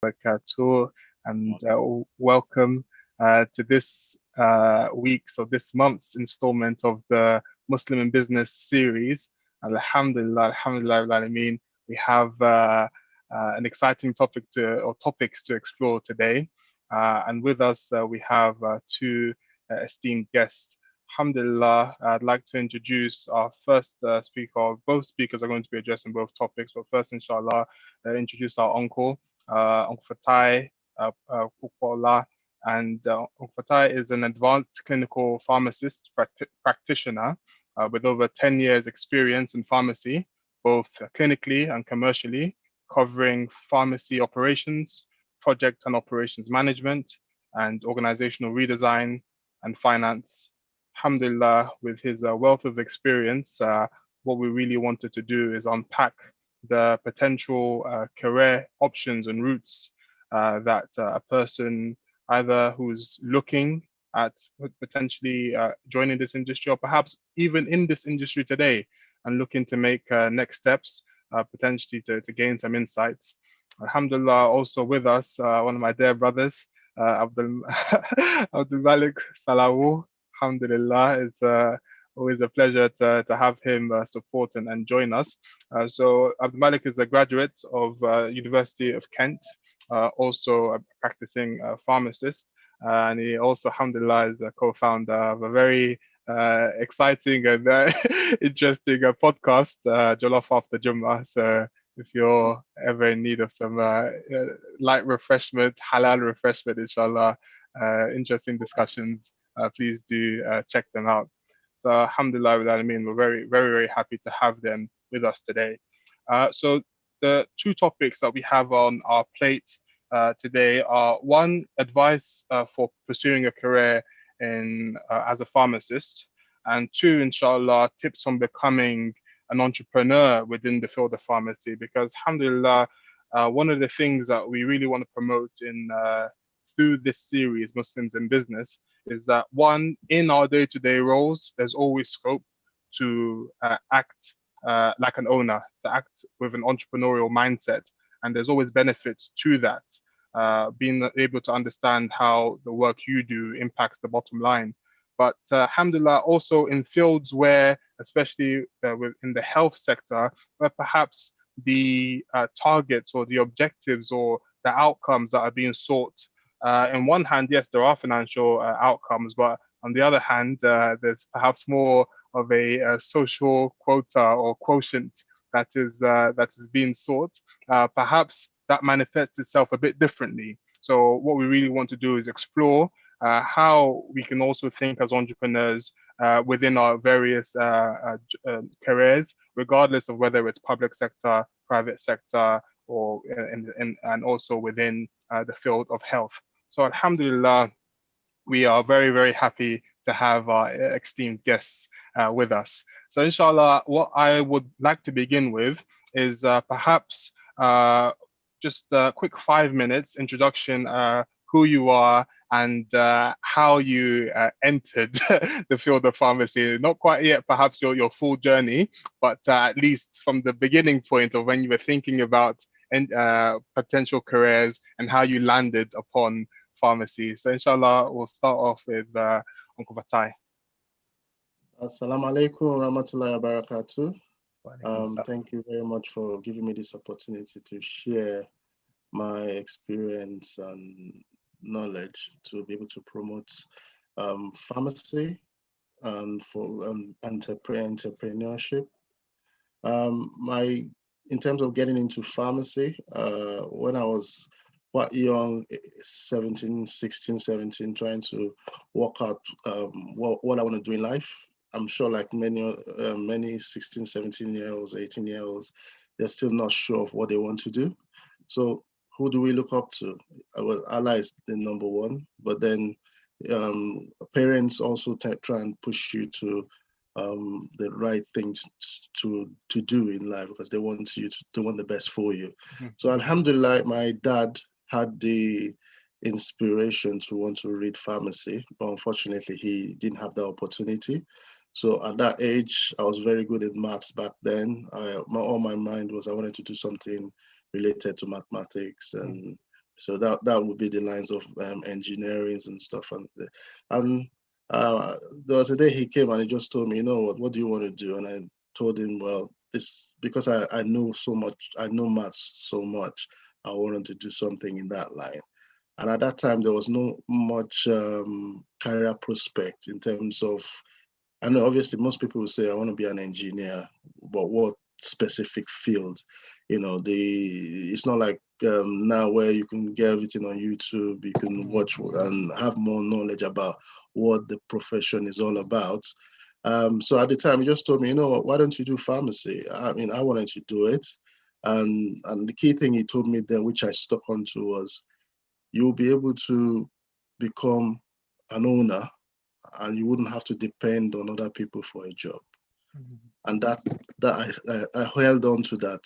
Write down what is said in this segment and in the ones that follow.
Barakatuh, and welcome to this week's or this month's installment of the Muslim in Business series. Alhamdulillah, Alhamdulillah, Rabbil Alameen. We have an exciting topics to explore today, and with us we have two esteemed guests. Alhamdulillah, I'd like to introduce our first speaker. Both speakers are going to be addressing both topics, but first, inshallah, introduce our uncle. Uncle Fatai, Popoola, and Uncle Fatai is an advanced clinical pharmacist practitioner with over 10 years experience in pharmacy, both clinically and commercially, covering pharmacy operations, project and operations management, and organizational redesign and finance. Alhamdulillah, with his wealth of experience, what we really wanted to do is unpack the potential career options and routes that a person either who's looking at potentially joining this industry or perhaps even in this industry today and looking to make next steps, potentially to gain some insights. Alhamdulillah, also with us, one of my dear brothers, Abdul, Abdul Malik Salawu. Alhamdulillah, it's always a pleasure to have him support and join us. So Abdul Malik is a graduate of University of Kent, also a practicing pharmacist, and he also, alhamdulillah, is a co-founder of a very exciting and interesting podcast, Jollof After Jummah. So if you're ever in need of some light refreshment, halal refreshment, inshallah, interesting discussions, please do check them out. So alhamdulillah, we're very, very, very happy to have them with us today. So the two topics that we have on our plate today are one, advice for pursuing a career in as a pharmacist, and two, inshallah, tips on becoming an entrepreneur within the field of pharmacy. Because alhamdulillah, one of the things that we really want to promote in through this series, Muslims in Business, is that one, in our day-to-day roles, there's always scope to act like an owner, to act with an entrepreneurial mindset. And there's always benefits to that, being able to understand how the work you do impacts the bottom line. But alhamdulillah, also in fields where, especially in the health sector, where perhaps the targets or the objectives or the outcomes that are being sought, on one hand, yes, there are financial outcomes, but on the other hand, there's perhaps more of a social quota or quotient that is being sought. Perhaps that manifests itself a bit differently. So what we really want to do is explore how we can also think as entrepreneurs within our various careers, regardless of whether it's public sector, private sector, or and also within the field of health. So alhamdulillah, we are very, very happy to have our esteemed guests with us. So inshallah, what I would like to begin with is perhaps just a quick 5 minutes introduction, who you are and how you entered the field of pharmacy. Not quite yet, perhaps your full journey, but at least from the beginning point of when you were thinking about potential careers and how you landed upon pharmacy. So inshallah, we'll start off with Uncle Fatai. Assalamu alaikum wa rahmatullahi wa barakatuh. Thank you very much for giving me this opportunity to share my experience and knowledge to be able to promote pharmacy and for entrepreneurship. In terms of getting into pharmacy, when I was quite young, 16, 17, trying to work out what I want to do in life. I'm sure like many 16, 17-year-olds, 18-year-olds, they're still not sure of what they want to do. So who do we look up to? Well, Allah is the number one, but then parents also try and push you to the right things to do in life because they want the best for you. Mm-hmm. So alhamdulillah, my dad had the inspiration to want to read pharmacy, but unfortunately he didn't have the opportunity. So at that age, I was very good at maths back then. All my mind was I wanted to do something related to mathematics and So that would be the lines of engineering and stuff. And there was a day he came and he just told me, you know what do you want to do? And I told him, well, this because I know so much, I know maths so much. I wanted to do something in that line. And at that time, there was no much career prospect in terms of, I know obviously most people will say, I want to be an engineer, but what specific field? You know, it's not like now where you can get everything on YouTube, you can watch and have more knowledge about what the profession is all about. So at the time, he just told me, you know what, why don't you do pharmacy? I mean, I wanted to do it. And the key thing he told me then, which I stuck onto, was you'll be able to become an owner and you wouldn't have to depend on other people for a job. And I held on to that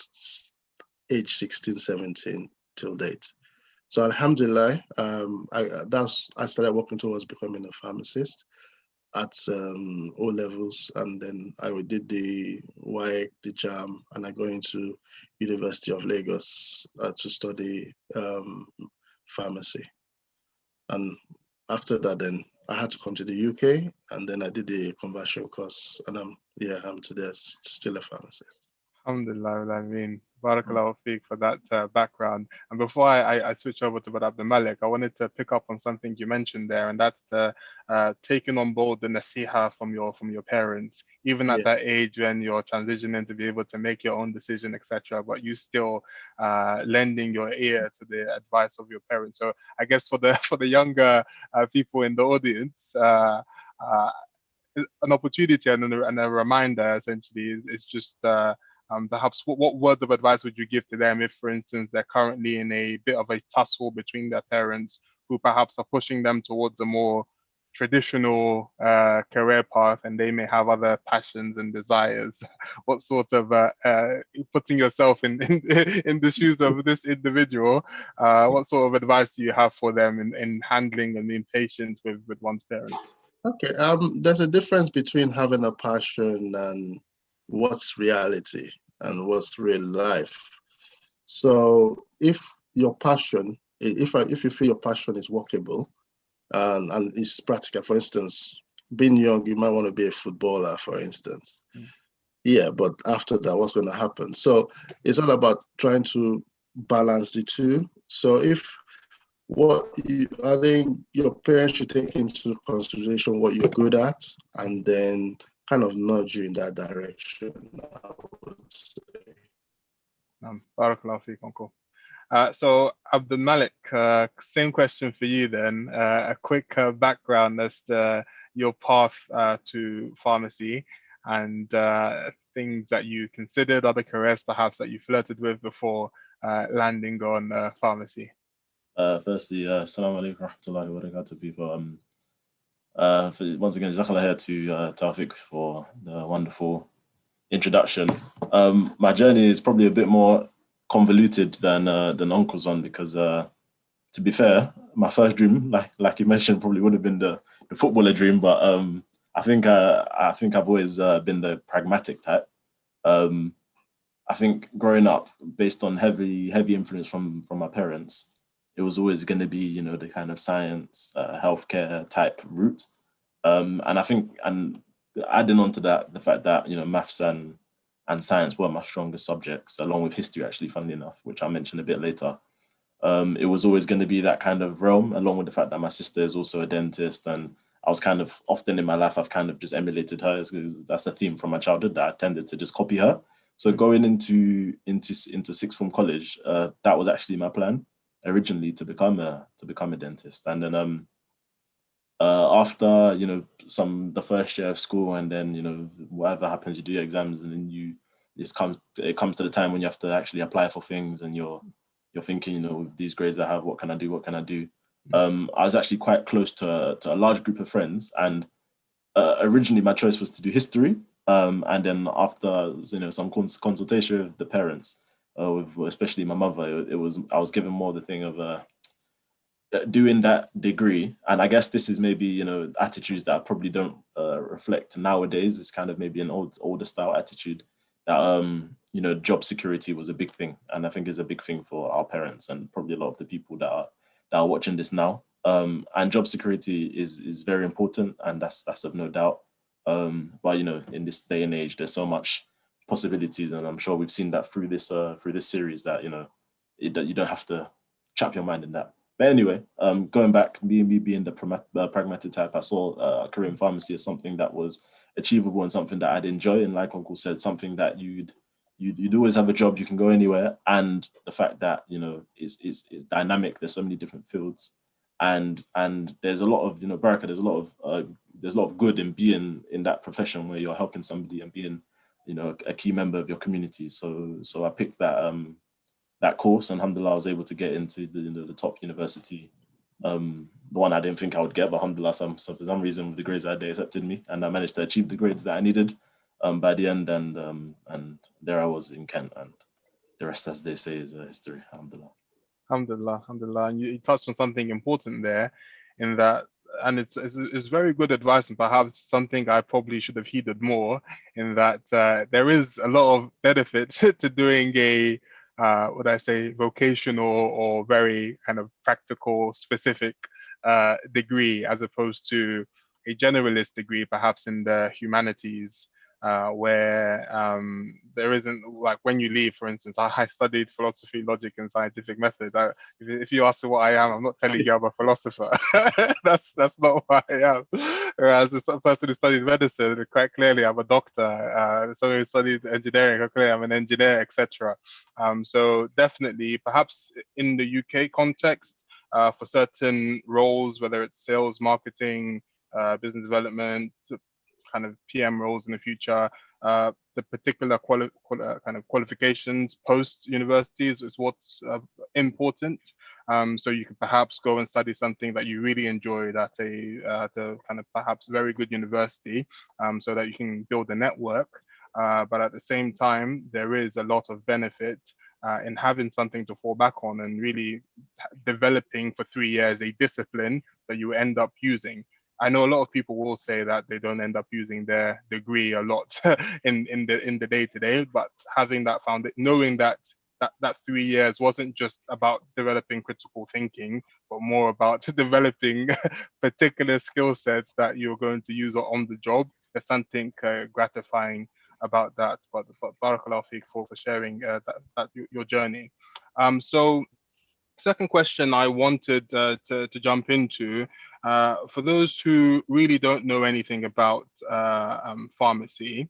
age 16, 17 till date. So alhamdulillah, I started working towards becoming a pharmacist at O levels, and then I did the YEC, the JAM, and I got into University of Lagos to study pharmacy. And after that, then I had to come to the UK, and then I did the conversion course, and I'm today still a pharmacist. Alhamdulillah, I mean, Barakallahu Feek for that background. And before I switch over to Abdul Malik, I wanted to pick up on something you mentioned there, and that's the taking on board the nasiha from your parents, even at Yeah, that age when you're transitioning to be able to make your own decision, etc. But you still lending your ear to the advice of your parents. So I guess for the for the younger people in the audience. An opportunity and a reminder essentially is just perhaps what words of advice would you give to them if, for instance, they're currently in a bit of a tussle between their parents who perhaps are pushing them towards a more traditional career path and they may have other passions and desires. What sort of putting yourself in the shoes of this individual, what sort of advice do you have for them in handling and being patient with one's parents? okay. There's a difference between having a passion and what's reality and what's real life. So if your passion, if you feel your passion is workable and it's practical, for instance, being young, you might want to be a footballer, for instance. Yeah, but after that, what's going to happen? So it's all about trying to balance the two. So I think your parents should take into consideration what you're good at and then kind of nudge you in that direction, I would say. Barakallahu feek, uncle. So Abdul Malik, same question for you then. A quick background as to your path to pharmacy and things that you considered, other careers perhaps that you flirted with before landing on pharmacy. Firstly, Assalamu alaikum warahmatullahi wabarakatuh, people. Once again, Jazakallah here to Tawfiq for the wonderful introduction. My journey is probably a bit more convoluted than Uncle's one because, to be fair, my first dream, like you mentioned, probably would have been the footballer dream. But I think I've always been the pragmatic type. I think growing up, based on heavy influence from my parents, it was always going to be, the kind of science, healthcare type route. And I think, and adding on to that, the fact that, maths and science were my strongest subjects, along with history, actually, funnily enough, which I'll mention a bit later. It was always going to be that kind of realm, along with the fact that my sister is also a dentist. And I was kind of often in my life, I've kind of just emulated her, because that's a theme from my childhood that I tended to just copy her. So going into sixth form college, that was actually my plan originally, to become a dentist. And then after the first year of school, and then whatever happens, you do your exams, and then it comes to the time when you have to actually apply for things, and you're thinking, with these grades I have, what can I do? I was actually quite close to a large group of friends, and originally my choice was to do history, and then after some consultation with the parents, with especially my mother, I was given more the thing of doing that degree. And I guess this is maybe attitudes that probably don't reflect nowadays. It's kind of maybe an older style attitude that job security was a big thing, and I think it's a big thing for our parents and probably a lot of the people that are watching this now. And job security is very important, and that's of no doubt. But in this day and age, there's so much possibilities, and I'm sure we've seen that through this series that that you don't have to trap your mind in that. But anyway, going back, me being the pragmatic type, I saw a career in pharmacy as something that was achievable and something that I'd enjoy, and like Uncle said, something that you'd always have a job, you can go anywhere, and the fact that is dynamic. There's so many different fields, and there's a lot of Baraka. There's a lot of good in being in that profession where you're helping somebody and being a key member of your community. So I picked that course, and alhamdulillah I was able to get into the top university. The one I didn't think I would get, but alhamdulillah, for some reason the grades I had, they accepted me, and I managed to achieve the grades that I needed by the end, and there I was in Kent, and the rest, as they say, is history. Alhamdulillah. Alhamdulillah, alhamdulillah. And you touched on something important there, in that, and it's very good advice, and perhaps something I probably should have heeded more, in that there is a lot of benefit to doing a would I say vocational or very kind of practical specific degree, as opposed to a generalist degree, perhaps in the humanities, where there isn't, like, when you leave, for instance, I studied philosophy, logic, and scientific method. If you ask me what I am, I'm not telling you I'm a philosopher. that's not what I am. Whereas the person who studies medicine, quite clearly, I'm a doctor. Someone who studied engineering, quite clearly, I'm an engineer, etc. So definitely, perhaps in the UK context, for certain roles, whether it's sales, marketing, business development, kind of PM roles in the future, the particular kind of qualifications post universities is what's important. So you can perhaps go and study something that you really enjoyed at a kind of perhaps very good university, so that you can build a network. But at the same time, there is a lot of benefit in having something to fall back on and really developing for 3 years a discipline that you end up using. I know a lot of people will say that they don't end up using their degree a lot in the day to day, but having that knowing that 3 years wasn't just about developing critical thinking, but more about developing particular skill sets that you're going to use on the job. There's something gratifying about that. But barakallahu feek for sharing your journey. So second question I wanted to jump into, for those who really don't know anything about pharmacy,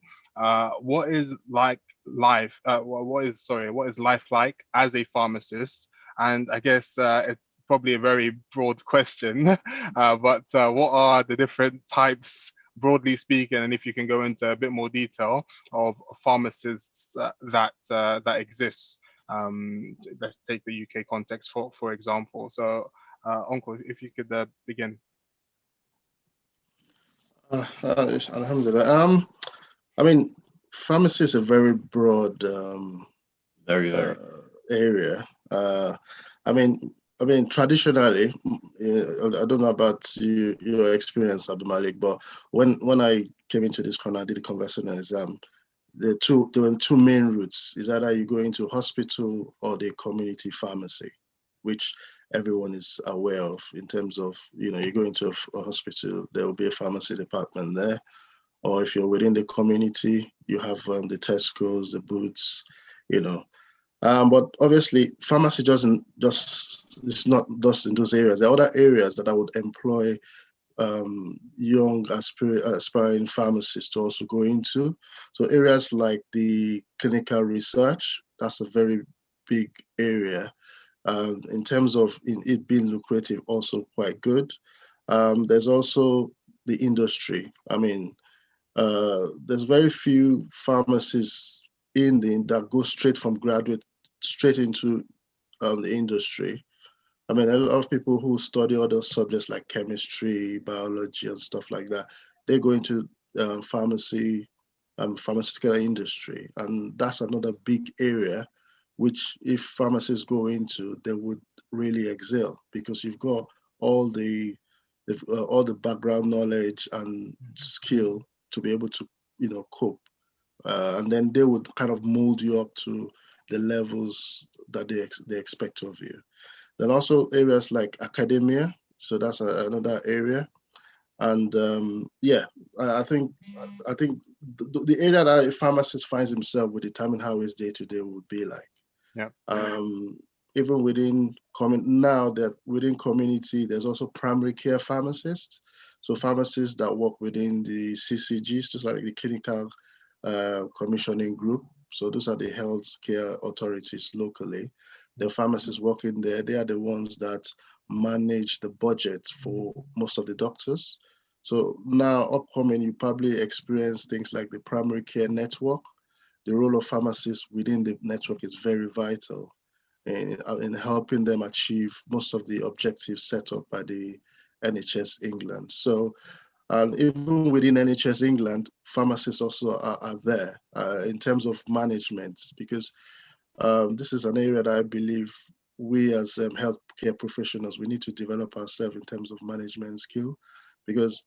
what is life like as a pharmacist? And I guess it's probably a very broad question, but what are the different types, broadly speaking, and if you can go into a bit more detail, of pharmacists that exists? Let's take the UK context for example. So, Uncle, if you could begin. Alhamdulillah. I mean, pharmacy is a very broad very area. I mean, traditionally, I don't know about your experience, Abdul Malik, but when I came into this corner, I did a conversational exam. There were two main routes. Is either you go into hospital or the community pharmacy, which everyone is aware of in terms of, you go into a hospital, there will be a pharmacy department there. Or if you're within the community, you have the Tesco's, the Boots, But obviously, pharmacy it's not just in those areas. There are other areas that I would employ young aspiring pharmacists to also go into. So areas like the clinical research, that's a very big area. In terms of it being lucrative, also quite good. There's also the industry. I mean, there's very few pharmacists that go straight from graduate straight into the industry. I mean, a lot of people who study other subjects like chemistry, biology, and stuff like that, they go into pharmacy, pharmaceutical industry, and that's another big area, which if pharmacists go into, they would really excel because you've got all the background knowledge and skill to be able to, cope and then they would kind of mold you up to the levels that they expect of you. Then also areas like academia, so that's another area. And I think the area that a pharmacist finds himself will determine how his day-to-day would be like. Yeah. Even within within community, there's also primary care pharmacists. So pharmacists that work within the CCGs, just like the clinical commissioning group. So those are the healthcare authorities locally. The pharmacists working there, they are the ones that manage the budget for most of the doctors. So now upcoming, you probably experience things like the primary care network. The role of pharmacists within the network is very vital in helping them achieve most of the objectives set up by the NHS England. So, and even within NHS England, pharmacists also are there in terms of management, because this is an area that I believe we as healthcare professionals, we need to develop ourselves in terms of management skill, because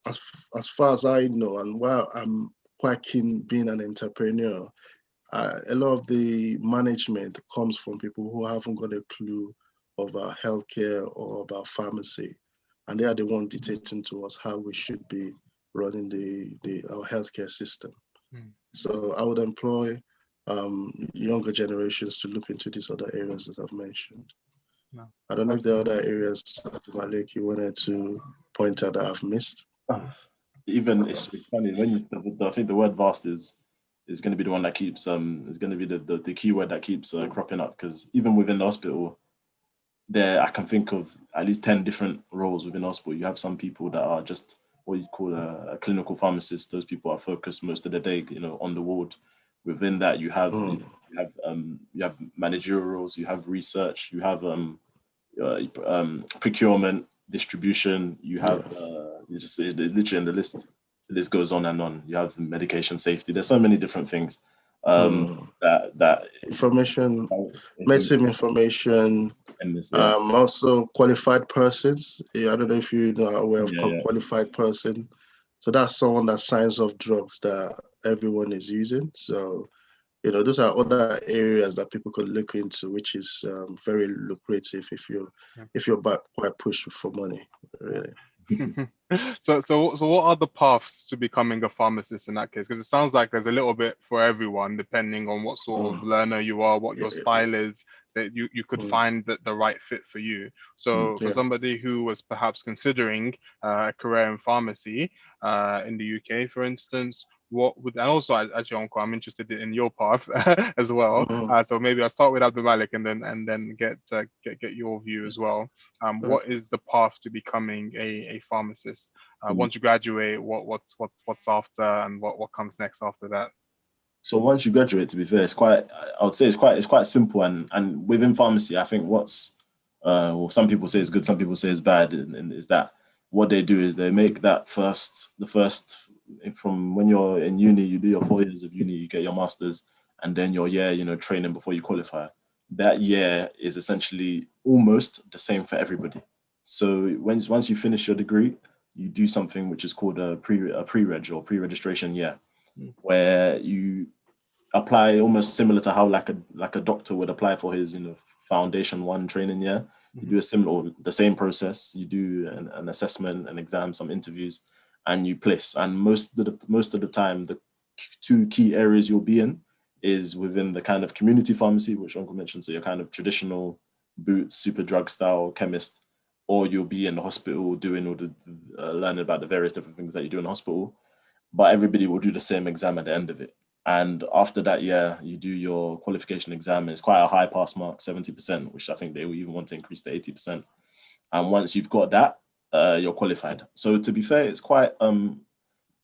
as far as I know, and while I'm quite keen being an entrepreneur, a lot of the management comes from people who haven't got a clue about healthcare or about pharmacy, and they are the ones dictating to us how we should be running our healthcare system. So I would employ younger generations to look into these other areas that I've mentioned. No. I don't know if there are other areas, Malik, you wanted to point out that I've missed. Even it's funny when I think the word vast is going to be the one that keeps is going to be the keyword that keeps cropping up, because even within the hospital, there I can think of at least 10 different roles within the hospital. You have some people that are just what you call a clinical pharmacist. Those people are focused most of the day, on the ward. Within that, you have managerial roles, you have research, you have procurement, distribution, you have just literally in the list goes on and on. You have medication safety. There's so many different things that information, medicine information, and this, also qualified persons. I don't know if you know aware of qualified person. So that's someone that signs off drugs that everyone is using. So those are other areas that people could look into, which is very lucrative if you're quite pushed for money, really. So what are the paths to becoming a pharmacist in that case? Because it sounds like there's a little bit for everyone, depending on what sort of learner you are, what your style is, that you could find the right fit for you. So for somebody who was perhaps considering a career in pharmacy in the UK, for instance, what would, and also actually, Uncle, I'm interested in your path as well. So maybe I'll start with Abdul Malik and then get your view as well. What is the path to becoming a pharmacist? Once you graduate, what's after, and what comes next after that? So once you graduate, to be fair, I would say it's quite simple, and within pharmacy, I think what's some people say is good, some people say is bad, and is that what they do is they make that the first from when you're in uni, you do your 4 years of uni, you get your masters, and then your year, training before you qualify. That year is essentially almost the same for everybody. So once you finish your degree, you do something which is called a pre-reg or pre-registration year, where you apply almost similar to how like a doctor would apply for his foundation 1 training year. You do the same process. You do an assessment, an exam, some interviews, and you place. And most of the time, the 2 key areas you'll be in is within the kind of community pharmacy, which Uncle mentioned. So your kind of traditional Boots, super drug style chemist, or you'll be in the hospital doing all the learning about the various different things that you do in the hospital. But everybody will do the same exam at the end of it. And after that year, you do your qualification exam, and it's quite a high pass mark, 70%, which I think they will even want to increase to 80%. And once you've got that, you're qualified. So to be fair, it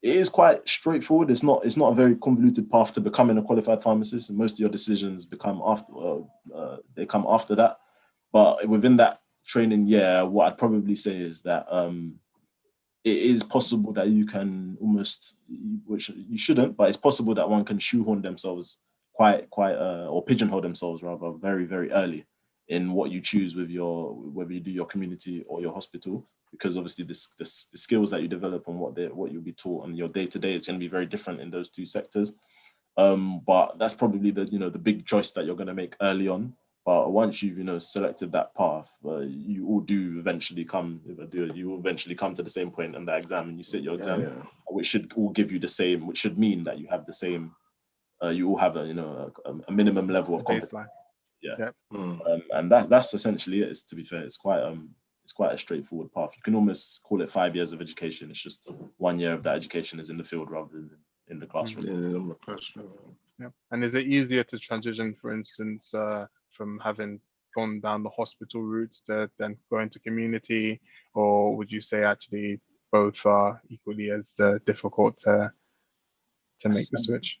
is quite straightforward. It's not a very convoluted path to becoming a qualified pharmacist. And most of your decisions come after that. But within that training year, what I'd probably say is that it is possible that you can almost, which you shouldn't, but it's possible that one can shoehorn themselves or pigeonhole themselves rather very, very early in what you choose with whether you do your community or your hospital, because obviously the skills that you develop and what you'll be taught on your day-to-day is going to be very different in those two sectors. But that's probably the big choice that you're going to make early on. But once you've selected that path, you all do eventually come. You will eventually come to the same point in that exam, and you sit your exam, which should all give you the same. Which should mean that you have the same. You all have a minimum level of competence. Baseline. Yeah. Mm. And that's essentially it. To be fair, it's quite a straightforward path. You can almost call it 5 years of education. It's just 1 year of that education is in the field rather than in the classroom. Yeah. And is it easier to transition, for instance, from having gone down the hospital route to then going to community, or would you say actually both are equally as difficult to make the switch?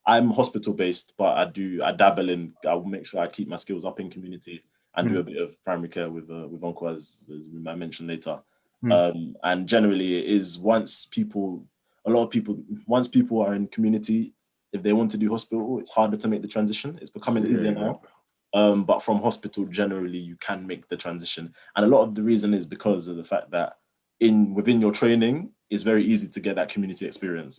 I'm hospital based, but I dabble in. I will make sure I keep my skills up in community and do a bit of primary care with Uncle, as we might mention later. And generally, it is once people are in community, if they want to do hospital, it's harder to make the transition. It's becoming easier now. But from hospital, generally, you can make the transition. And a lot of the reason is because of the fact that within your training, it's very easy to get that community experience,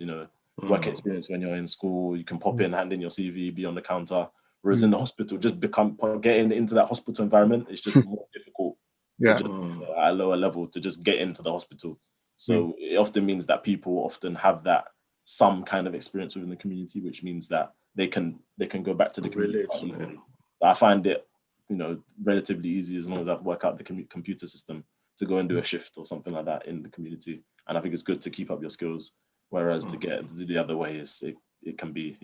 work experience when you're in school. You can pop in, hand in your CV, be on the counter. Whereas in the hospital, just getting into that hospital environment is just more difficult to just at a lower level to just get into the hospital. So it often means that people often have that some kind of experience within the community, which means that they can go back to the community. I find it, relatively easy as long as I've worked out the computer system to go and do a shift or something like that in the community. And I think it's good to keep up your skills. Whereas to do the other way it can be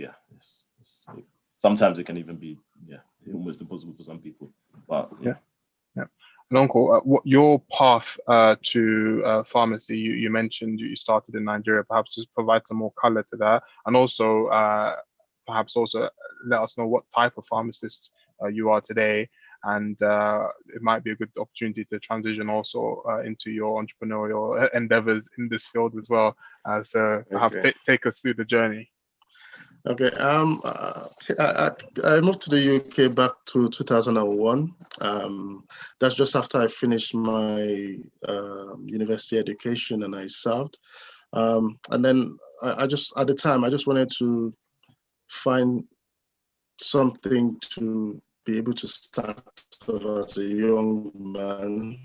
sometimes it can even be almost impossible for some people. But yeah. And Uncle, what your path to pharmacy? You mentioned you started in Nigeria. Perhaps just provide some more color to that, and also perhaps also let us know what type of pharmacist you are today. And it might be a good opportunity to transition also into your entrepreneurial endeavors in this field as well. So perhaps take us through the journey. Okay. I moved to the UK back to 2001. That's just after I finished my university education and I served. And then I just at the time I just wanted to find something to be able to start as a young man.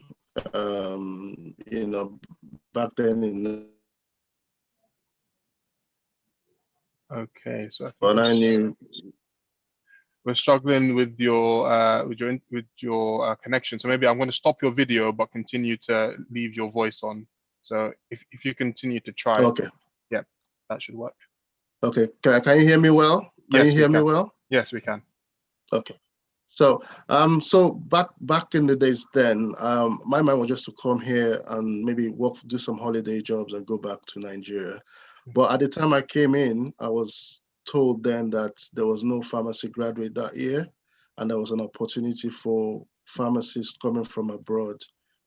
Back then in. Okay, so I think we're struggling with your connection. So maybe I'm going to stop your video, but continue to leave your voice on. So if you continue to try, yeah, that should work. Okay, can you hear me well? Can you hear me well? Yes, we can. Okay. So back in the days then, my mind was just to come here and maybe do some holiday jobs and go back to Nigeria. But at the time I came in, I was told then that there was no pharmacy graduate that year, and there was an opportunity for pharmacists coming from abroad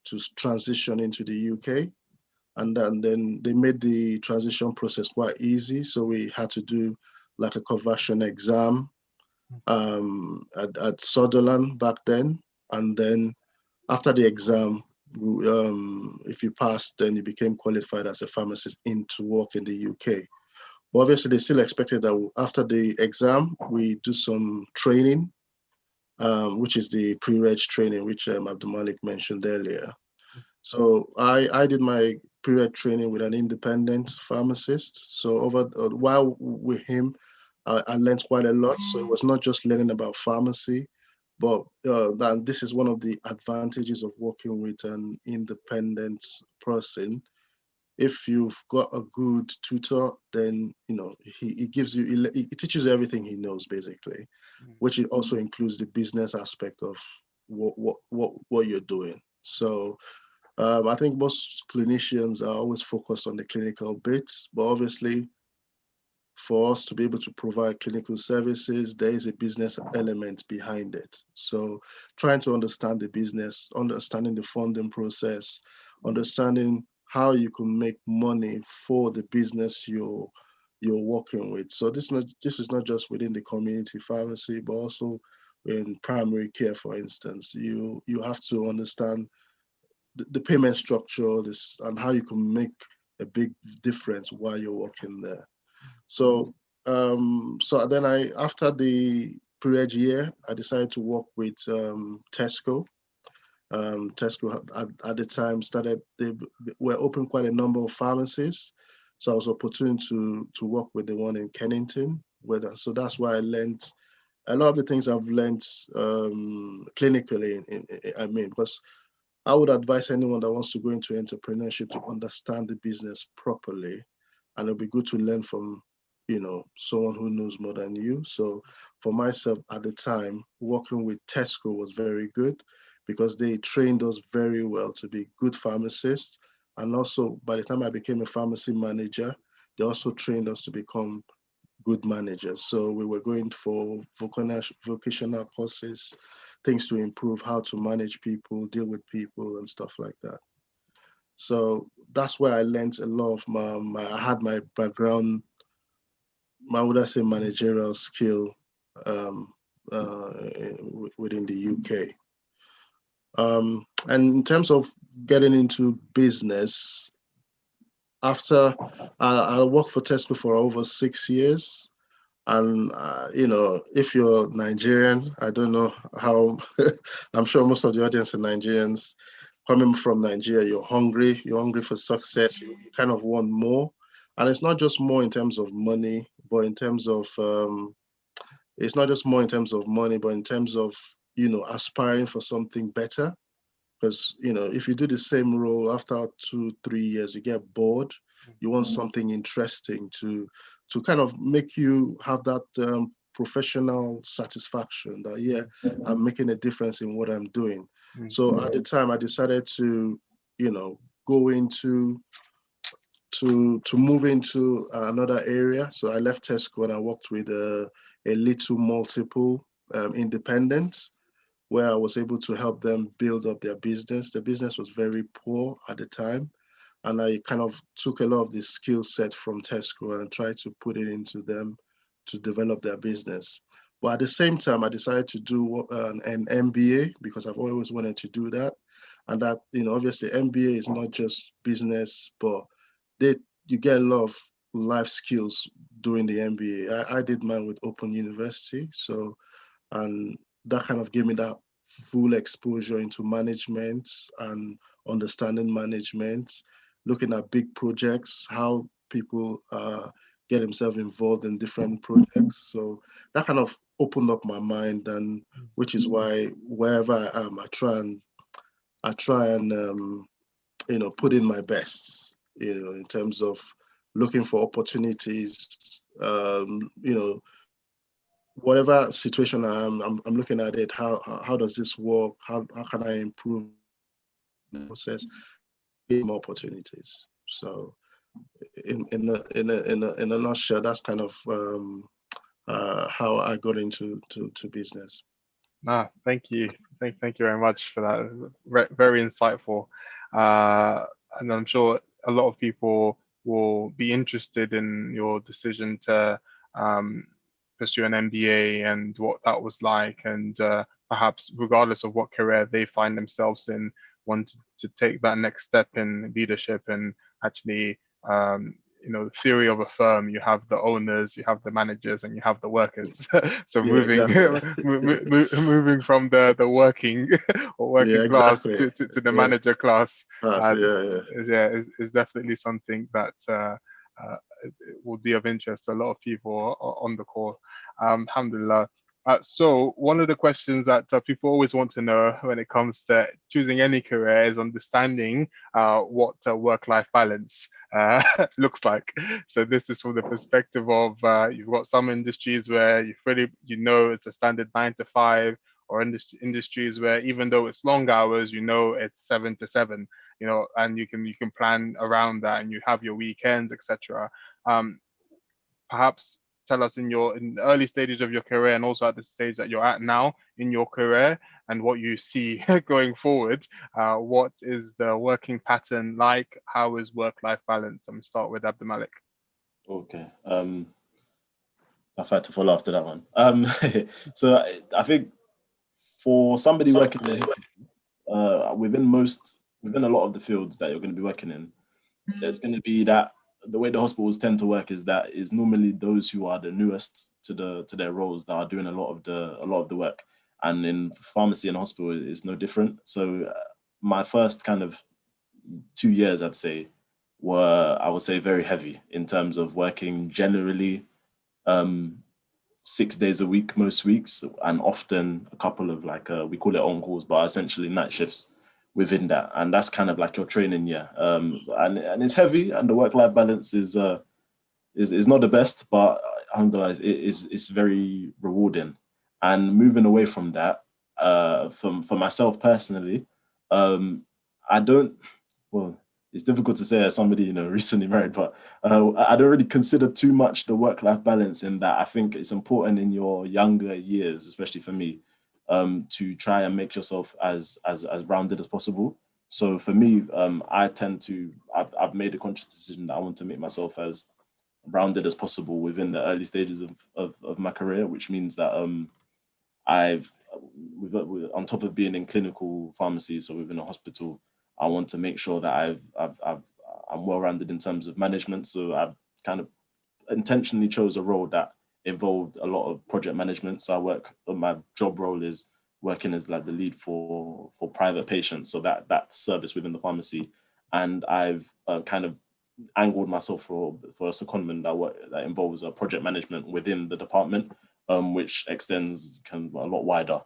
to transition into the UK. And then they made the transition process quite easy. So we had to do like a conversion exam at Sutherland back then. And then after the exam, if you passed, then you became qualified as a pharmacist to work in the UK. But obviously, they still expected that after the exam, we do some training, which is the pre-reg training, which Abdul Malik mentioned earlier. So I did my pre-reg training with an independent pharmacist. So while with him, I learned quite a lot. So it was not just learning about pharmacy, but this is one of the advantages of working with an independent person. If you've got a good tutor, then he gives you, he teaches you everything he knows basically, which it also includes the business aspect of what you're doing. So I think most clinicians are always focused on the clinical bits, but obviously for us to be able to provide clinical services, there is a business element behind it. So trying to understand the business, understanding the funding process, understanding how you can make money for the business you're you're working with. So this is not just within the community pharmacy, but also in primary care, for instance. You have to understand the payment structure, this, and how you can make a big difference while you're working there. So so then after the period year, I decided to work with Tesco. Tesco at the time they were open quite a number of pharmacies. So I was opportune to work with the one in Kennington. So that's why I learned a lot of the things I've learned clinically. I mean, because I would advise anyone that wants to go into entrepreneurship to understand the business properly, and it'll be good to learn from, someone who knows more than you. So for myself at the time, working with Tesco was very good because they trained us very well to be good pharmacists. And also, by the time I became a pharmacy manager, they also trained us to become good managers. So we were going for vocational courses, things to improve how to manage people, deal with people, and stuff like that. So that's where I learned a lot of I had my background, I would say managerial skill um, within the UK. And in terms of getting into business, after I worked for Tesco for over 6 years. And if you're Nigerian, I don't know how. I'm sure most of the audience are Nigerians. Coming from Nigeria, you're hungry. You're hungry for success. You kind of want more, and it's not just more in terms of money, but in terms of it's not just more in terms of money, but in terms of aspiring for something better. Because if you do the same role after 2-3 years, you get bored. You want something interesting to kind of make you have that professional satisfaction that, yeah, I'm making a difference in what I'm doing. So at the time I decided to go into to move into another area. So I left Tesco and I worked with a little multiple independent, where I was able to help them build up their business. The business was very poor at the time, and I kind of took a lot of the skill set from Tesco and tried to put it into them to develop their business. But at the same time, I decided to do an MBA because I've always wanted to do that. And that, obviously MBA is not just business, but you get a lot of life skills doing the MBA. I did mine with Open University. So, and that kind of gave me that full exposure into management and understanding management, looking at big projects, how people get themselves involved in different projects. So that kind of opened up my mind, and which is why wherever I am, I try and put in my best, in terms of looking for opportunities, whatever situation I'm looking at it. How does this work? How can I improve the process? More opportunities. So, in a nutshell, that's kind of how I got into business. Thank you. Thank you very much for that. Very insightful. And I'm sure a lot of people will be interested in your decision to pursue an MBA and what that was like, and perhaps regardless of what career they find themselves in, want to take that next step in leadership and actually the theory of a firm. You have the owners, you have the managers, and you have the workers. So Yeah, moving from the working or working class to the manager class, is definitely something that will be of interest to a lot of people on the call. Alhamdulillah. So one of the questions that people always want to know when it comes to choosing any career is understanding what work-life balance looks like. So this is from the perspective of you've got some industries where it's a standard 9 to 5, or industries where even though it's long hours, it's 7 to 7, and you can plan around that, and you have your weekends, etc. Perhaps tell us in the early stages of your career, and also at the stage that you're at now in your career, and what you see going forward. What is the working pattern like? How is work-life balance? I'm start with Abdul Malik. Okay. I've had to follow after that one. So I think for somebody working in within a lot of the fields that you're going to be working in, there's going to be that the way the hospitals tend to work is that is normally those who are the newest to their roles that are doing a lot of the work, and in pharmacy and hospital it's no different. So my first kind of 2 years, I'd say, were, I would say, very heavy in terms of working generally 6 days a week most weeks, and often a couple of we call it on calls, but essentially night shifts within that, and that's kind of like your training year. And it's heavy, and the work-life balance is not the best, but alhamdulillah, it's very rewarding. And moving away from that, for myself personally, I don't, well, it's difficult to say as somebody, recently married, but I don't really consider too much the work-life balance in that. I think it's important in your younger years, especially for me, to try and make yourself as rounded as possible. So for me, I've made a conscious decision that I want to make myself as rounded as possible within the early stages of my career, which means that on top of being in clinical pharmacy, so within a hospital, I want to make sure that I'm well-rounded in terms of management. So I've kind of intentionally chose a role that involved a lot of project management. So my job role is working as like the lead for private patients, so that service within the pharmacy. And I've kind of angled myself for a secondment that involves project management within the department, which extends kind of a lot wider.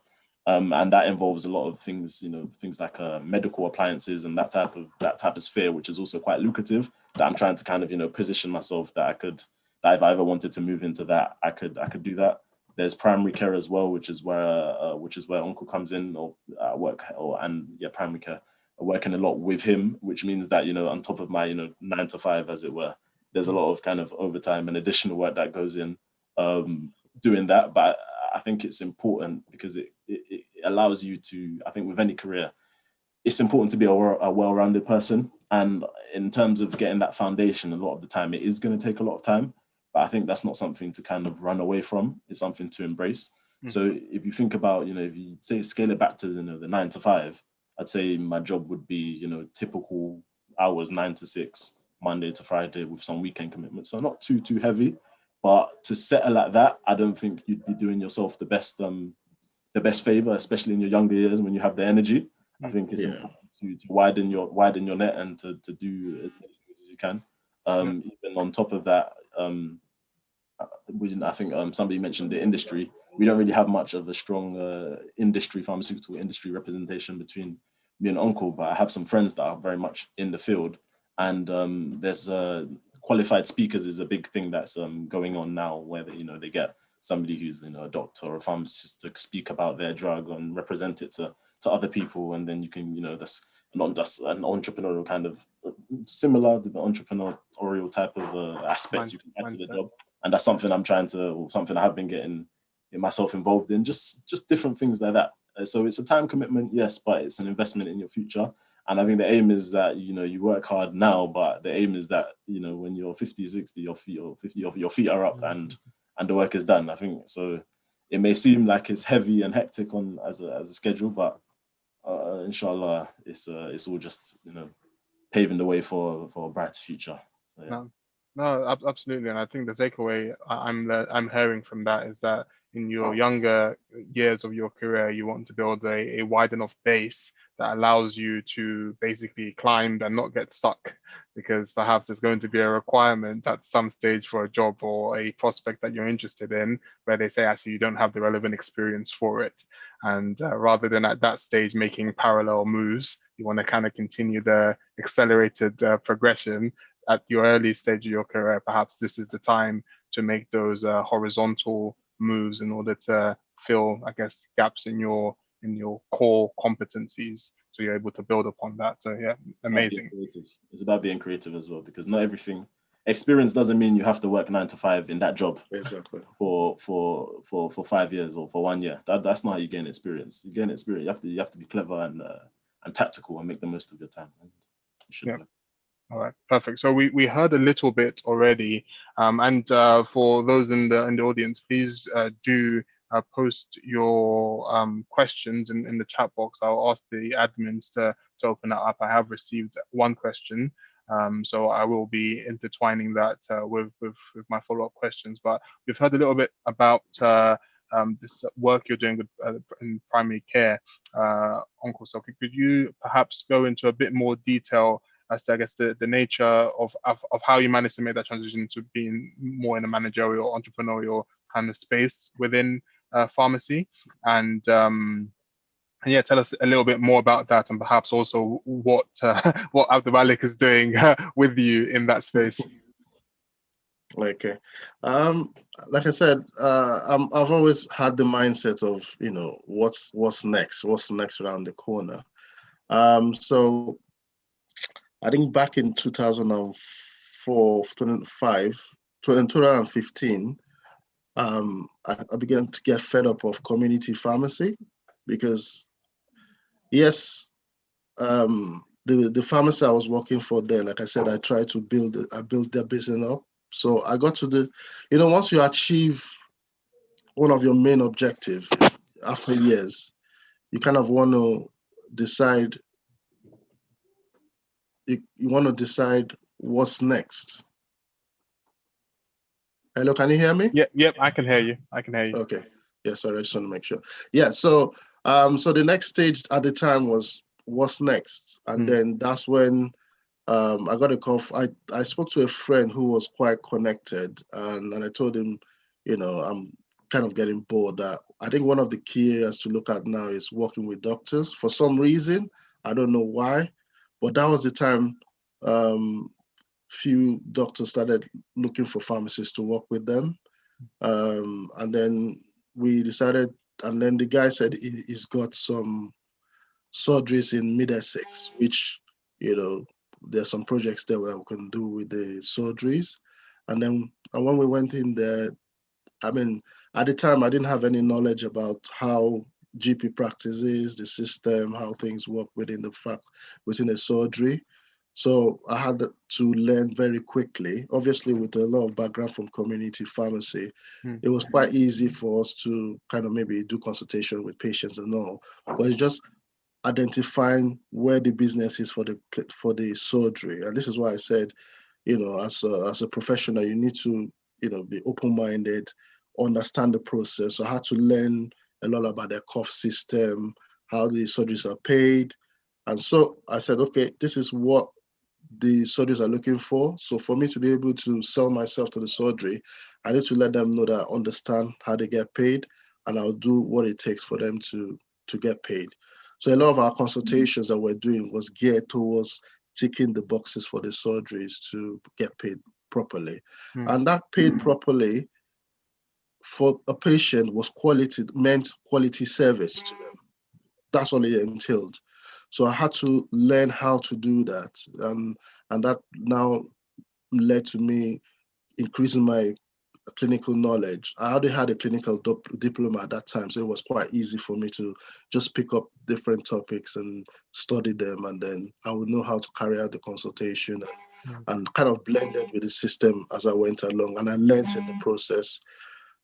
And that involves a lot of things, things like medical appliances and that type of sphere, which is also quite lucrative. That I'm trying to kind of position myself that if I ever wanted to move into that, I could do that. There's primary care as well, which is where Uncle comes in, or primary care. Working a lot with him, which means that on top of my 9 to 5, as it were, there's a lot of kind of overtime and additional work that goes in doing that. But I think it's important because it allows you to, I think with any career, it's important to be a well-rounded person. And in terms of getting that foundation, a lot of the time it is going to take a lot of time, but I think that's not something to kind of run away from. It's something to embrace. So if you think about, if you say scale it back to the 9 to 5, I'd say my job would be, typical hours, 9 to 6, Monday to Friday, with some weekend commitments. So not too heavy, but to settle at that, I don't think you'd be doing yourself the best favor, especially in your younger years when you have the energy. I think it's important to widen your net and to do as many things as you can. Even on top of that, I think somebody mentioned the industry. We don't really have much of a strong pharmaceutical industry representation between me and Uncle, but I have some friends that are very much in the field, and there's qualified speakers is a big thing that's going on now, where they get somebody who's a doctor or a pharmacist to speak about their drug and represent it to other people, and then you can that's not just an entrepreneurial kind of similar to the entrepreneurial type of aspects you can add to the job. And that's something something I have been getting myself involved in, just different things like that. So it's a time commitment, yes, but it's an investment in your future. And I think the aim is that, you work hard now, but the aim is that, when you're 50, 60, your feet are up and the work is done. I think so. It may seem like it's heavy and hectic as a schedule, but inshallah, it's all just, paving the way for a brighter future. So, yeah. No, absolutely. And I think the takeaway I'm hearing from that is that in your younger years of your career, you want to build a wide enough base that allows you to basically climb and not get stuck, because perhaps there's going to be a requirement at some stage for a job or a prospect that you're interested in, where they say actually you don't have the relevant experience for it. And rather than at that stage making parallel moves, you want to kind of continue the accelerated progression at your early stage of your career. Perhaps this is the time to make those horizontal moves in order to fill, I guess, gaps in your core competencies, so you're able to build upon that. So yeah, amazing. It's about being creative as well, because not everything experience doesn't mean you have to work 9 to 5 in that job for 5 years or for 1 year. That's not how you gain experience. You gain experience. You have to be clever and tactical and make the most of your time. And you should All right, perfect. So we heard a little bit already, and for those in the audience, please do post your questions in the chat box. I'll ask the admins to open that up. I have received one question, so I will be intertwining that with my follow-up questions. But we've heard a little bit about this work you're doing with in primary care, Uncle. So could you perhaps go into a bit more detail as to, I guess, the nature of how you managed to make that transition to being more in a managerial, entrepreneurial kind of space within pharmacy, and yeah, tell us a little bit more about that, and perhaps also what what Malik is doing with you in that space. Okay. Like I said, I've always had the mindset of, what's next around the corner. So I think back in 2004, 2015, I began to get fed up of community pharmacy because, yes, the pharmacy I was working for there, like I said, I built their business up. So I got to once you achieve one of your main objectives after years, you kind of want to decide, you want to decide what's next. Hello, can you hear me? Yep, I can hear you. Okay. Yeah, sorry, I just want to make sure. Yeah, so the next stage at the time was what's next. And then that's when I got a call. I spoke to a friend who was quite connected, and I told him, I'm kind of getting bored. I think one of the key areas to look at now is working with doctors. For some reason, I don't know why, but that was the time few doctors started looking for pharmacists to work with them. And then we decided, and then the guy said he's got some surgeries in Middlesex, which, there's some projects there where we can do with the surgeries. And when we went in there, I mean, at the time, I didn't have any knowledge about how GP practice is, the system, how things work within a surgery. So I had to learn very quickly. Obviously, with a lot of background from community pharmacy, it was quite easy for us to kind of maybe do consultation with patients and all. But it's just identifying where the business is for the surgery. And this is why I said, as a professional, you need to, be open-minded, understand the process. So I had to learn a lot about their cost system, how the surgeries are paid. And so I said, okay, this is what the surgeries are looking for. So for me to be able to sell myself to the surgery, I need to let them know that I understand how they get paid, and I'll do what it takes for them to get paid. So a lot of our consultations that we're doing was geared towards ticking the boxes for the surgeries to get paid properly. And that paid properly for a patient meant quality service to them. That's all it entailed. So I had to learn how to do that. And that now led to me increasing my clinical knowledge. I already had a clinical diploma at that time, so it was quite easy for me to just pick up different topics and study them, and then I would know how to carry out the consultation and kind of blend it with the system as I went along, and I learned in the process.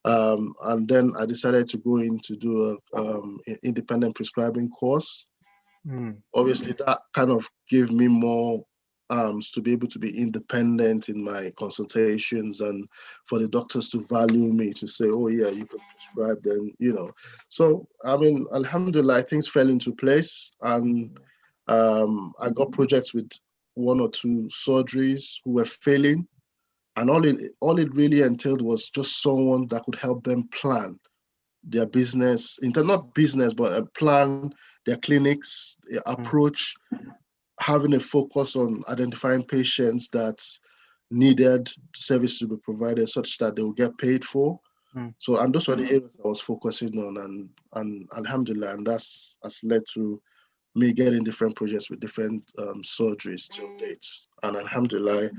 And then I decided to go in to do an independent prescribing course. Obviously, that kind of gave me more to be able to be independent in my consultations, and for the doctors to value me, to say, oh yeah, you can prescribe them, So, I mean, alhamdulillah, things fell into place, and I got projects with one or two surgeries who were failing. And all it really entailed was just someone that could help them plan their business, not business, but plan their clinics, their approach, having a focus on identifying patients that needed service to be provided such that they will get paid for. So, and those were the areas I was focusing on, and alhamdulillah, and that's has led to me getting different projects with different surgeries till date. And alhamdulillah,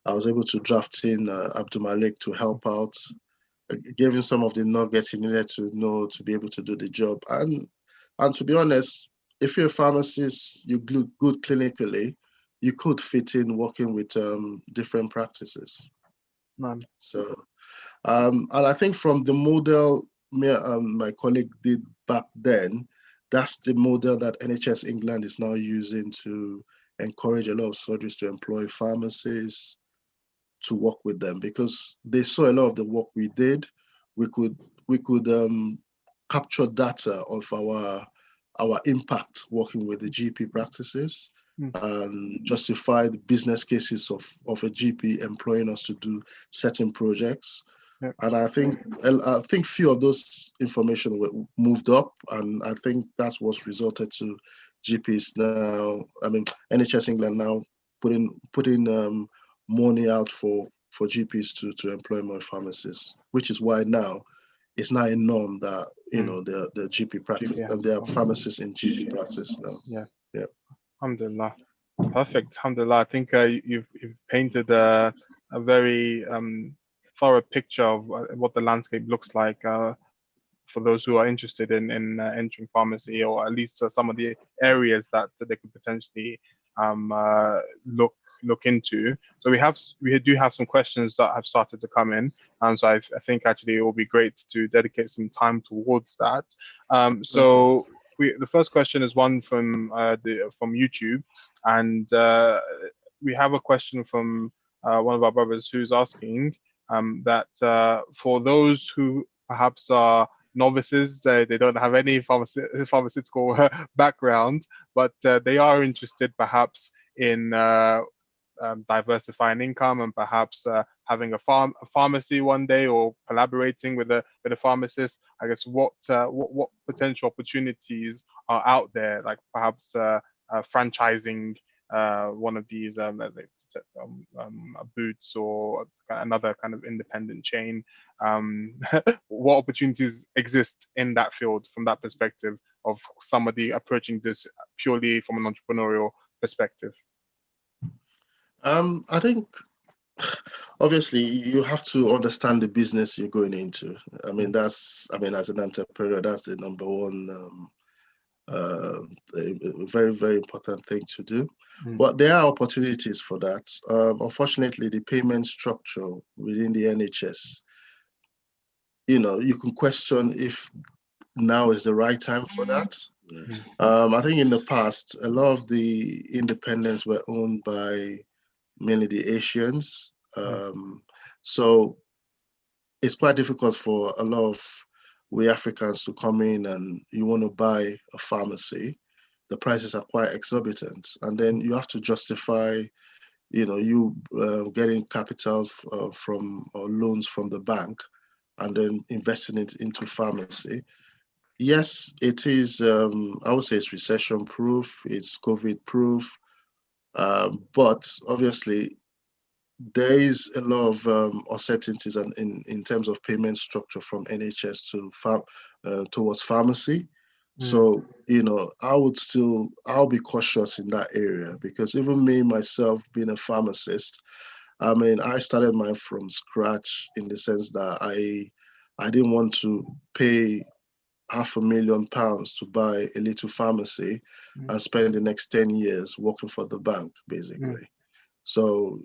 I was able to draft in Abdul Malik to help out, gave him some of the nuggets he needed to know to be able to do the job. And to be honest, if you're a pharmacist, you do good clinically, you could fit in working with different practices. So, and I think from the model my colleague did back then, that's the model that NHS England is now using to encourage a lot of surgeries to employ pharmacists to work with them, because they saw a lot of the work we did. We could capture data of our impact working with the GP practices and justify the business cases of a GP employing us to do certain projects. And I think few of those information were moved up, and I think that's what's resulted to GPs now. I mean, NHS England now putting money out for GPs to employ more pharmacists, which is why now it's not a norm that the GP practice, there are pharmacists in GP practice now. Yeah. Alhamdulillah. Perfect. Alhamdulillah. I think you've painted a very thorough picture of what the landscape looks like for those who are interested in entering pharmacy, or at least some of the areas that they could potentially look into. So we do have some questions that have started to come in, and so I think actually it will be great to dedicate some time towards that. So the first question is one from YouTube, and we have a question from one of our brothers who's asking that for those who perhaps are novices, they don't have any pharmaceutical background, but they are interested perhaps in diversifying income and perhaps having a pharmacy one day, or collaborating with a pharmacist. I guess what potential opportunities are out there, like perhaps franchising one of these Boots or another kind of independent chain. What opportunities exist in that field from that perspective of somebody approaching this purely from an entrepreneurial perspective? I think obviously you have to understand the business you're going into. I mean, as an entrepreneur, that's the number one a very, very important thing to do. But there are opportunities for that. Unfortunately, the payment structure within the NHS, you can question if now is the right time for that. I think in the past, a lot of the independents were owned by mainly the Asians. So it's quite difficult for a lot of we Africans to come in, and you want to buy a pharmacy. The prices are quite exorbitant, and then you have to justify, you getting capital from or loans from the bank, and then investing it into pharmacy. Yes, it is. I would say it's recession-proof, it's COVID-proof, but obviously there is a lot of uncertainties in terms of payment structure from NHS towards pharmacy. So, I'll be cautious in that area, because even me, myself, being a pharmacist, I mean, I started mine from scratch in the sense that I didn't want to pay £500,000 to buy a little pharmacy and spend the next 10 years working for the bank, basically. So,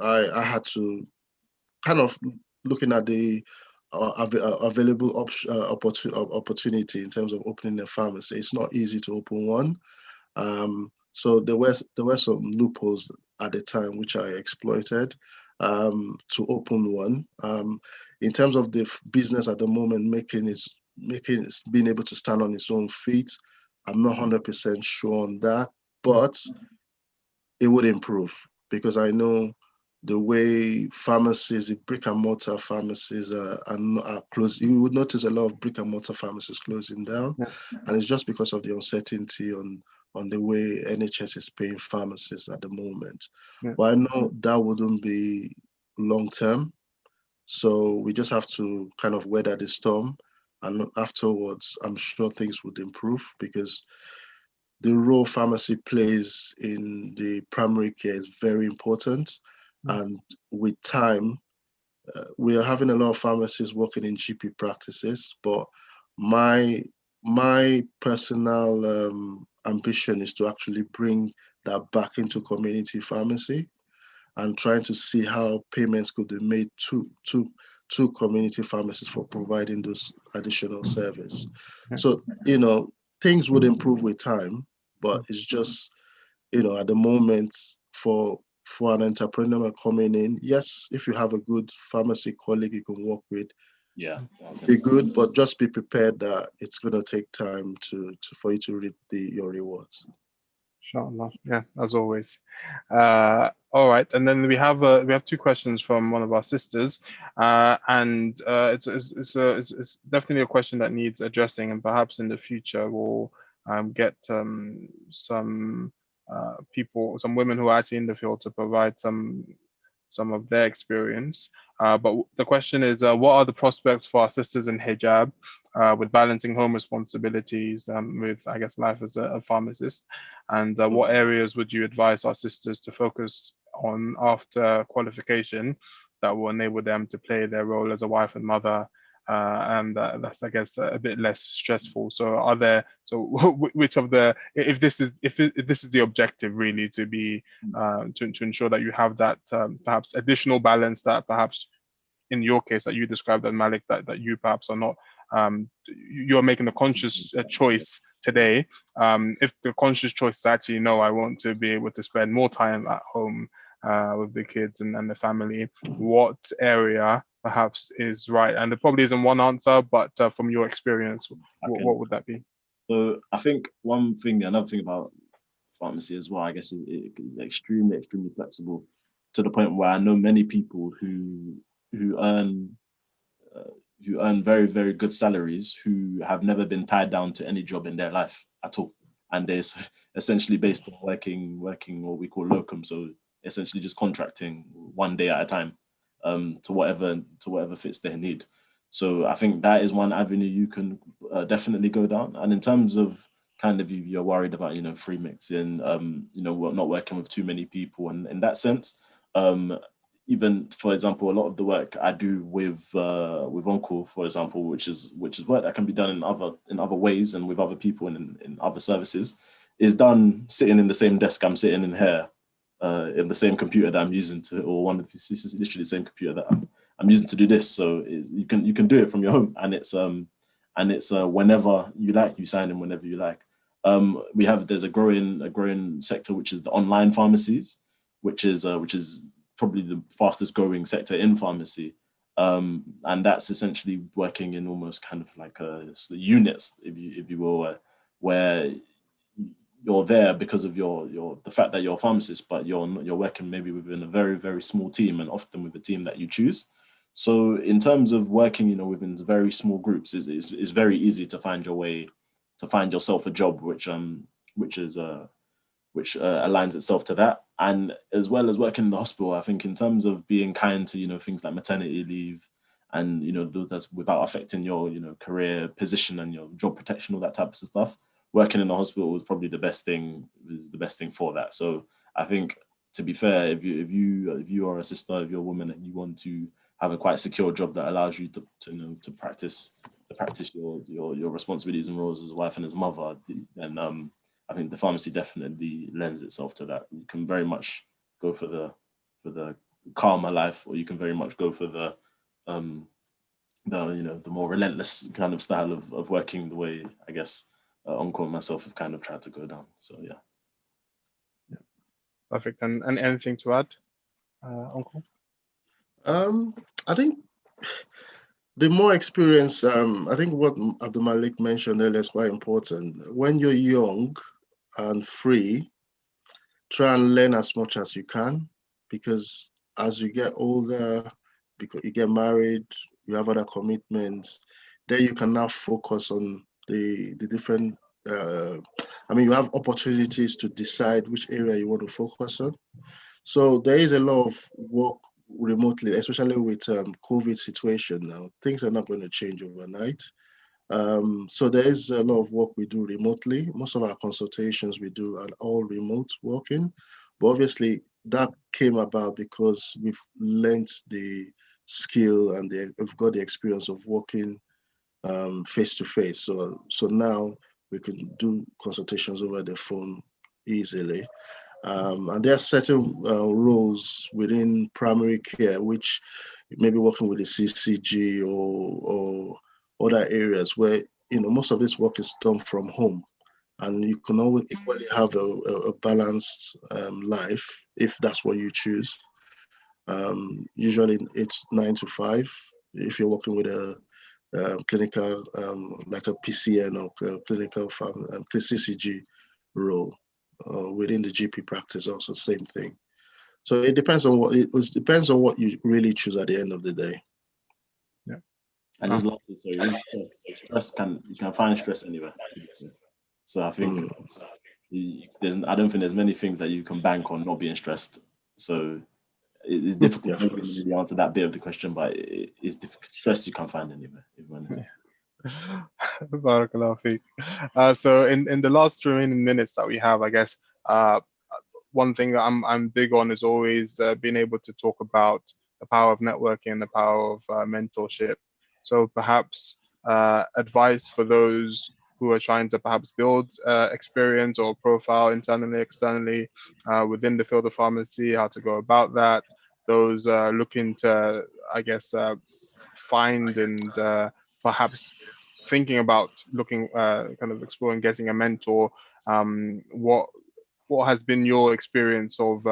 I had to kind of looking at the available opportunity in terms of opening a pharmacy. It's not easy to open one. So there were some loopholes at the time which I exploited to open one. In terms of the business at the moment, being able to stand on its own feet, I'm not 100% sure on that, but it would improve, because I know the way pharmacies, the brick and mortar pharmacies are closed. You would notice a lot of brick and mortar pharmacies closing down, and it's just because of the uncertainty on the way NHS is paying pharmacists at the moment. But I know that wouldn't be long term, so we just have to kind of weather the storm, and afterwards, I'm sure things would improve, because the role pharmacy plays in the primary care is very important. And with time, we are having a lot of pharmacists working in GP practices, but my personal ambition is to actually bring that back into community pharmacy and trying to see how payments could be made to community pharmacists for providing those additional service. So, things would improve with time, but it's just, at the moment for an entrepreneur coming in, yes, if you have a good pharmacy colleague you can work with, Yeah, be good, but just be prepared that it's going to take time for you to reap your rewards. Inshallah. Yeah, as always. All right, and then we have two questions from one of our sisters, and it's definitely a question that needs addressing, and perhaps in the future we'll get some people, some women who are actually in the field to provide some of their experience. But the question is, what are the prospects for our sisters in hijab with balancing home responsibilities with, I guess, life as a pharmacist? And what areas would you advise our sisters to focus on after qualification that will enable them to play their role as a wife and mother? And that's, I guess, a bit less stressful. So, which of the, if this is the objective, really, to be to ensure that you have that perhaps additional balance that perhaps in your case that you described, that Malik, that you perhaps are not, you're making a conscious choice today. If the conscious choice is actually, no, I want to be able to spend more time at home with the kids and the family, what area perhaps is right? And there probably isn't one answer, but from your experience, what would that be? So I think another thing about pharmacy as well, I guess, it's extremely, extremely flexible, to the point where I know many people who earn very, very good salaries who have never been tied down to any job in their life at all, and they're essentially based on working what we call locum, so essentially just contracting one day at a time, to whatever fits their need. So I think that is one avenue you can definitely go down. And in terms of kind of, you're worried about free mixing, not working with too many people, and in that sense, even, for example, a lot of the work I do with Uncle, for example, which is work that can be done in other ways and with other people and in other services, is done sitting in the same desk I'm sitting in here, in the same computer that I'm using or this is literally the same computer that I'm using to do this. So you can do it from your home, and it's whenever you like, you sign in whenever you like. There's a growing sector, which is the online pharmacies, which is probably the fastest growing sector in pharmacy, and that's essentially working in almost kind of like units, if you will, where you're there because of the fact that you're a pharmacist, but you're working maybe within a very, very small team, and often with the team that you choose. So in terms of working, within very small groups, is very easy to find your way, to find yourself a job which aligns itself to that. And as well as working in the hospital, I think in terms of being kind to things like maternity leave, and that's without affecting your career position and your job protection, all that type of stuff, working in the hospital is probably the best thing for that. So I think, to be fair, if you are a sister, if you're a woman and you want to have a quite secure job that allows you to practice your responsibilities and roles as a wife and as a mother, then I think the pharmacy definitely lends itself to that. You can very much go for the calmer life, or you can very much go for the more relentless kind of style of working, the way, I guess, Uncle and myself have kind of tried to go down. So yeah. Perfect. And anything to add, Uncle? I think the more experience, I think what Abdul Malik mentioned earlier is quite important. When you're young and free, try and learn as much as you can, because as you get older, because you get married, you have other commitments, then you can now focus on the different, you have opportunities to decide which area you want to focus on. So there is a lot of work remotely, especially with COVID situation now. Things are not going to change overnight. So there is a lot of work we do remotely. Most of our consultations we do are all remote working. But obviously that came about because we've learned the skill and we've got the experience of working face to face. So now we can do consultations over the phone easily. And there are certain roles within primary care which may be working with the CCG or other areas where most of this work is done from home, and you can always equally have a balanced life if that's what you choose. Usually it's 9 to 5 if you're working with a clinical, like a PCN or clinical CCG role. Within the GP practice, also same thing. So it depends on what you really choose at the end of the day. Yeah. And there's lots of stress you can find stress anywhere. So I think I don't think there's many things that you can bank on not being stressed. So it's difficult to really answer that bit of the question, but it's stress you can find anywhere. Barakallahu feek. So in the last remaining minutes that we have, I guess one thing that I'm big on is always being able to talk about the power of networking and the power of mentorship. So perhaps advice for those who are trying to perhaps build experience or profile internally, externally within the field of pharmacy, how to go about that. Those looking to, I guess, find and perhaps thinking about looking, kind of exploring getting a mentor. What has been your experience of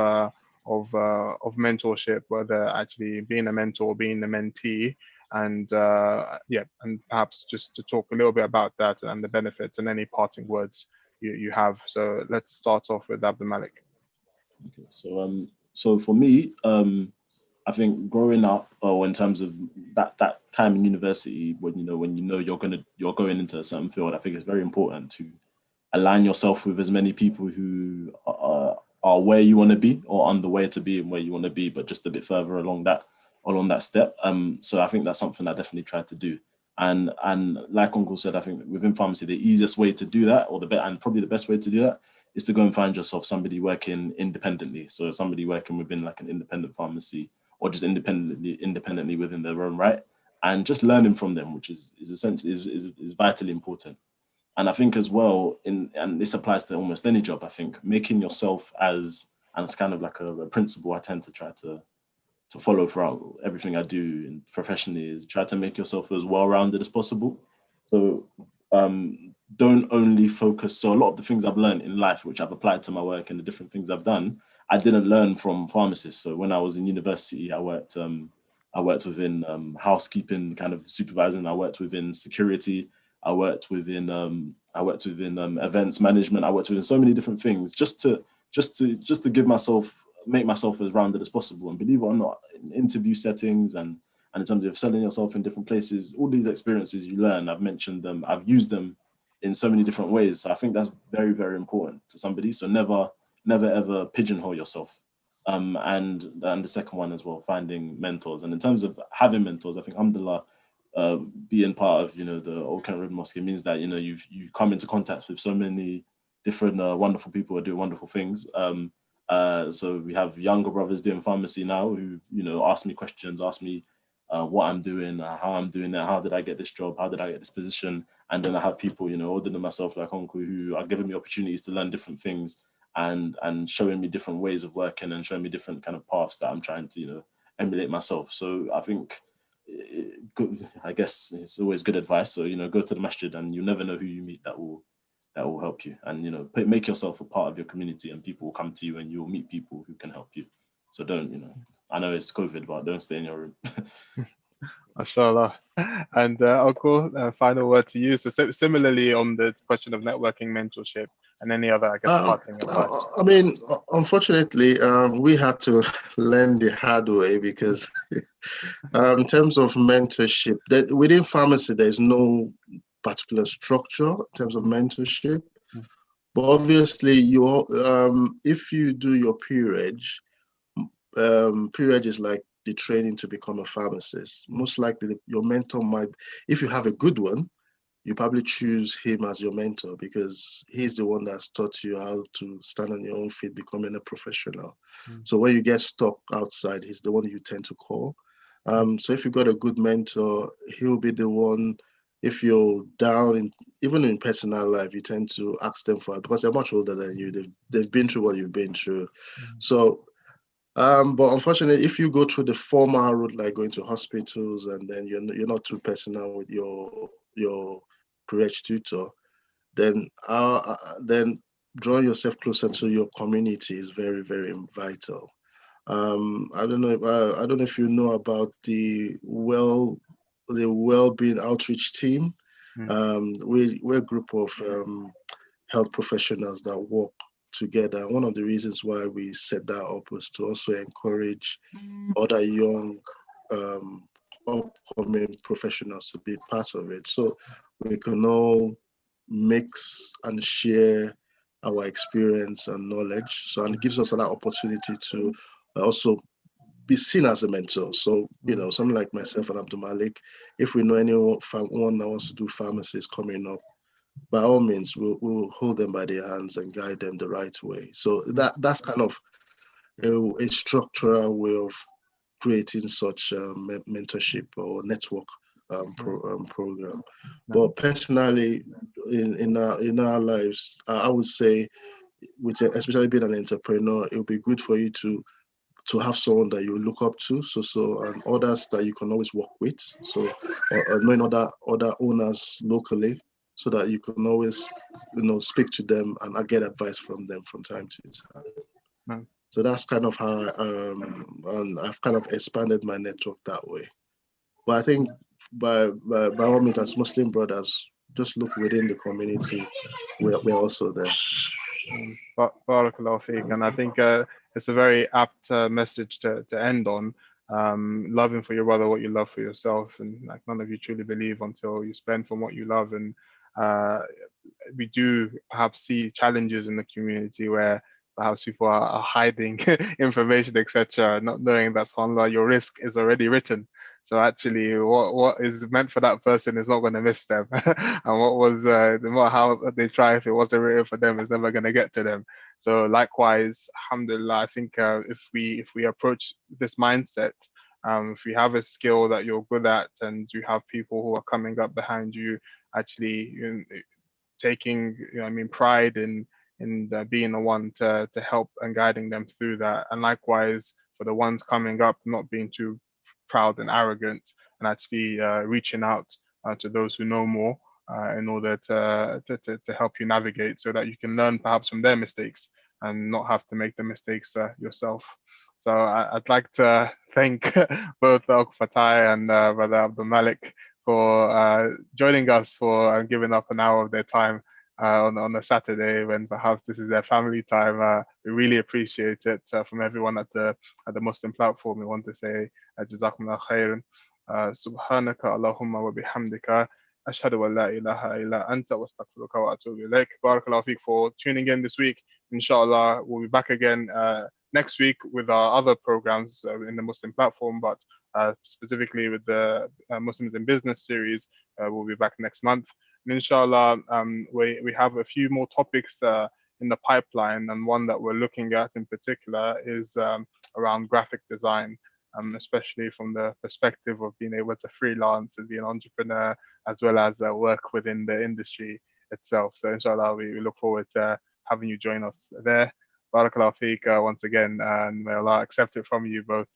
mentorship, whether actually being a mentor, being a mentee, and and perhaps just to talk a little bit about that and the benefits and any parting words you have. So let's start off with Abdul Malik. Okay, so for me, I think growing up, or in terms of that time in university, when you're going into a certain field, I think it's very important to align yourself with as many people who are where you want to be or on the way to be and where you want to be, but just a bit further along that step. So I think that's something I definitely tried to do. And like Uncle said, I think within pharmacy, the easiest way to do that, and probably the best way to do that, is to go and find yourself somebody working independently. So somebody working within like an independent pharmacy, or just independently within their own right, and just learning from them, which is essentially is vitally important. And I think as well, and this applies to almost any job, I think making yourself and it's kind of like a principle I tend to try to follow throughout everything I do and professionally, is try to make yourself as well-rounded as possible. So don't only focus. So a lot of the things I've learned in life, which I've applied to my work and the different things I've done, I didn't learn from pharmacists. So when I was in university, I worked within housekeeping, kind of supervising. I worked within security. I worked within events management. I worked within so many different things just to make myself as rounded as possible. And believe it or not, in interview settings and in terms of selling yourself in different places, all these experiences you learn, I've mentioned them, I've used them in so many different ways. So I think that's very, very important to somebody. So never ever pigeonhole yourself. And the second one as well, finding mentors. And in terms of having mentors, I think alhamdulillah, being part of the Old Kent Road Mosque, it means that you come into contact with so many different wonderful people who are doing wonderful things. So we have younger brothers doing pharmacy now who ask me questions, ask me what I'm doing, how I'm doing it, how did I get this job, how did I get this position. And then I have people older than myself, like Uncle, who are giving me opportunities to learn different things and showing me different ways of working and showing me different kind of paths that I'm trying to emulate myself. So I think I guess it's always good advice. So go to the masjid, and you never know who you meet that will help you. And make yourself a part of your community, and people will come to you, and you'll meet people who can help you. So don't I know it's COVID, but don't stay in your room. Mashallah. And Uncle, final word to you. So similarly on the question of networking, mentorship, and any other, I guess, parting advice. I mean, unfortunately, we had to learn the hard way because in terms of mentorship, within pharmacy, there's no particular structure in terms of mentorship. But obviously, if you do your peerage is like the training to become a pharmacist. Most likely, your mentor might, if you have a good one, you probably choose him as your mentor because he's the one that's taught you how to stand on your own feet, becoming a professional. So when you get stuck outside, he's the one you tend to call. So if you got a good mentor, he'll be the one if you're down in, even in personal life, you tend to ask them for, because they're much older than you. They've been through what you've been through. So but unfortunately, if you go through the formal route, like going to hospitals, and then you're not too personal with your pre-reg tutor, then drawing yourself closer to your community is very, very vital. I don't know. I don't know if you know about the well-being outreach team. We're a group of health professionals that work together. One of the reasons why we set that up was to also encourage other young upcoming professionals to be part of it, so we can all mix and share our experience and knowledge. So, and it gives us that opportunity to also be seen as a mentor. So, someone like myself and Abdul Malik, if we know anyone that wants to do pharmacist coming up, by all means, we'll hold them by their hands and guide them the right way. So that's kind of a structural way of creating such mentorship or network program. But personally, in our lives, I would say, especially being an entrepreneur, it would be good for you to have someone that you look up to, and others that you can always work with. So, or knowing other owners locally, so that you can always, speak to them and get advice from them from time to time. So that's kind of how and I've kind of expanded my network that way. But I think by all means, as Muslim brothers, just look within the community. We're also there. Barakallahu feek. And I think it's a very apt message to end on. Loving for your brother what you love for yourself, and like none of you truly believe until you spend from what you love. And we do perhaps see challenges in the community where perhaps people are hiding information, etc., not knowing that subhanAllah, your risk is already written. So actually, what is meant for that person is not going to miss them, and what was no matter how they try, if it wasn't written for them, it's never going to get to them. So likewise, alhamdulillah, I think if we approach this mindset, if you have a skill that you're good at, and you have people who are coming up behind you, actually taking pride in being the one to help and guiding them through that, and likewise for the ones coming up, not being too proud and arrogant, and actually reaching out to those who know more in order to help you navigate, so that you can learn perhaps from their mistakes and not have to make the mistakes yourself. So I'd like to thank both Fatai and Brother Abdul Malik for joining us, for giving up an hour of their time on a Saturday when perhaps this is their family time. We really appreciate it from everyone at the Muslim platform. We want to say Jazakumullah khairan. Subhanaka Allahumma wa bihamdika. Ashhadu an la ilaha illa anta wa astaghfiruka wa atubu ilaik. Barakallahu feek for tuning in this week. Inshallah, we'll be back again next week with our other programs in the Muslim platform, but specifically with the Muslims in Business series. We'll be back next month. And inshallah, we have a few more topics in the pipeline, and one that we're looking at in particular is around graphic design, especially from the perspective of being able to freelance and be an entrepreneur, as well as work within the industry itself. So inshallah, we look forward to having you join us there. Barakallahu feek once again, and may Allah accept it from you both